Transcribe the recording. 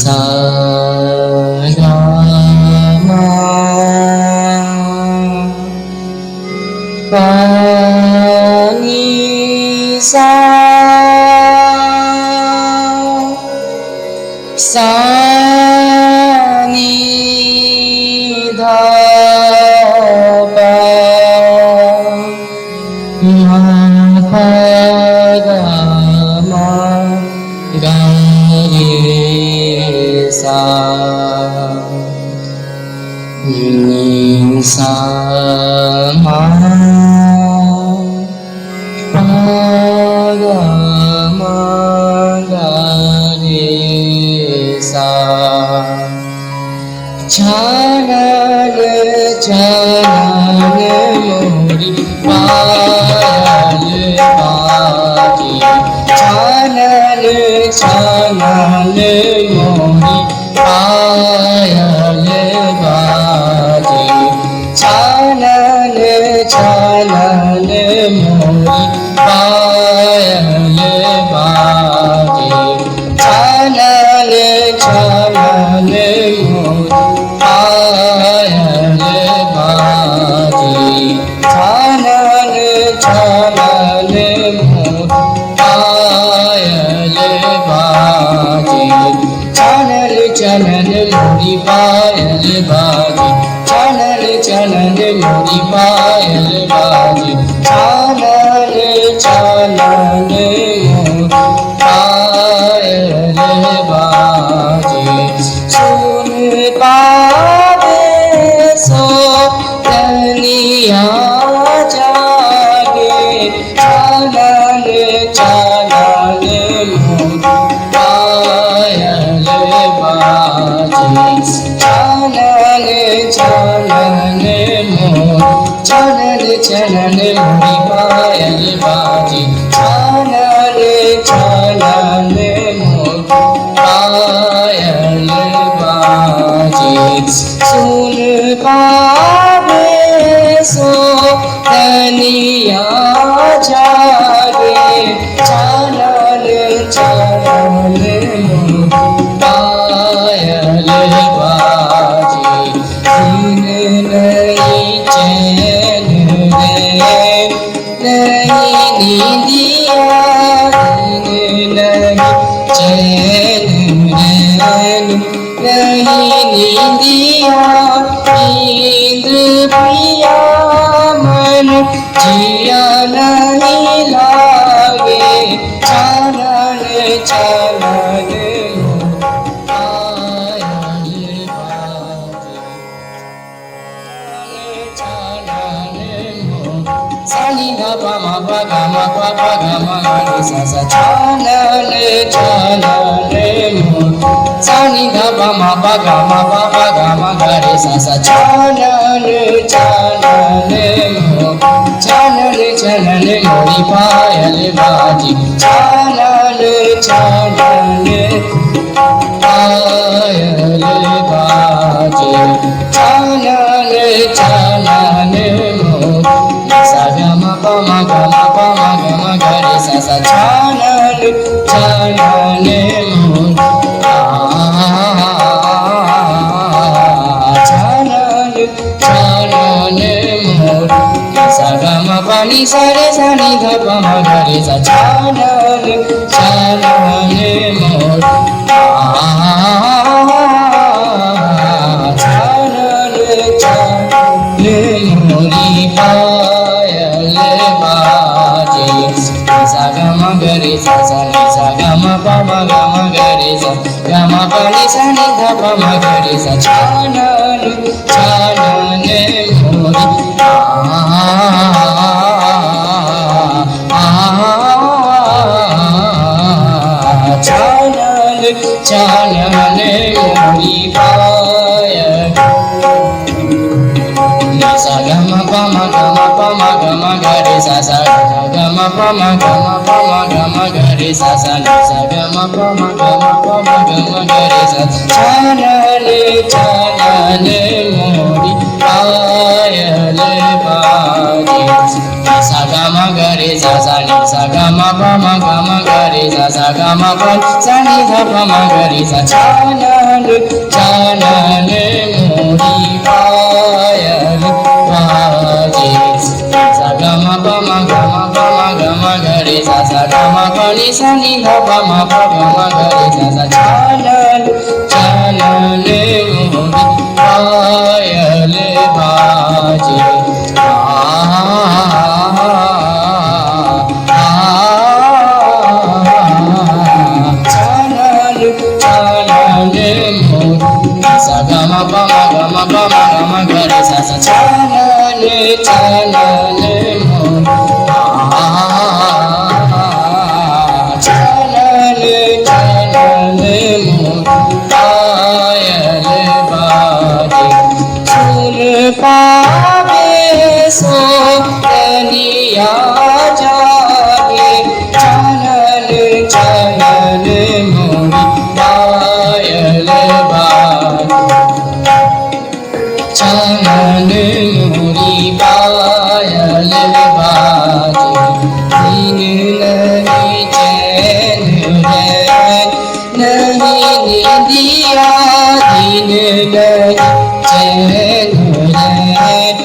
sa ga ma pa ni sa ni dha pa ma pa ga ma ga re sa ni sa ma pa ga ma ga re sa chanal chanal mori payal baji chanal chanal mori payal baji chanal chanal mori payal baji chanal chanal mori payal baji chanal chanal mori payal baji chanal chanal mori payal baji chanal chanal mori payal baji chanal chanal mori payal baji sun पावे सो दुनिया जागे चानन चानन पायल बाजे चानन चानन चानन चानन मोरी पायल बाजे चानन चानन पायल सुन पावे सो दुनिया जागे चानन चानन पायल बाजे दिन नहीं चैन नहीं नींदिया दिन नहीं चैन नहीं नींदिया नींद पिया मन जिया नहीं लागे चानन चानन पायल बाजे चानन सानी धा पा मा पा गा मा पा पा गा मा गा रे सा सा चानन चानन सानी धा पा मा पा गा मा गा रे सा सा चानन चानन चानन चानन मोरी पायल बाजी चानन चानन पायल बाजी चानन चानन सा गा मा पा मा गा गा रे सा सा चानन चानन पानी सारे सानी धा पा मा गा रे सा चानन चानन मोर चानन चानन मोरी पायल बाजे सा गा मा गा रे सा सा नि सा गा मा पा मा गा रे सा गा मा पा नि सा नि धा पा मा गा रे सा चानन चानन मोरी चानन चानन मोरी पायल सा गा मा पा मा गा रे सा सा गा मा पा मा गा गा रे सा सा नि सा गा मा पा मा गा रे सा चानन चानन मोरी पायल बाजे sa ga ma ga re sa sa ni sa ga ma pa ma ga ma ga re sa sa ga ma pa sa ni sa pa ma ga re sa cha na le mo ri pa ya le pa ji sa ga ma pa ma ga ma pa ma ga ma ga re sa sa ga ma pa ni sa ni sa pa ma pa ga ma ga re sa sa cha na le mo ri pa ya le pa ji sa ga ma pa ma ga ma pa ma ga ma ga re sa sa cha na le mo cha na le mo pa ya le ba ji sul pa be so ni ya ja ge cha na le mo pa ya le ba Chanane muri bayale baji din nahi chain hai nahi nidiya din nahi chain hai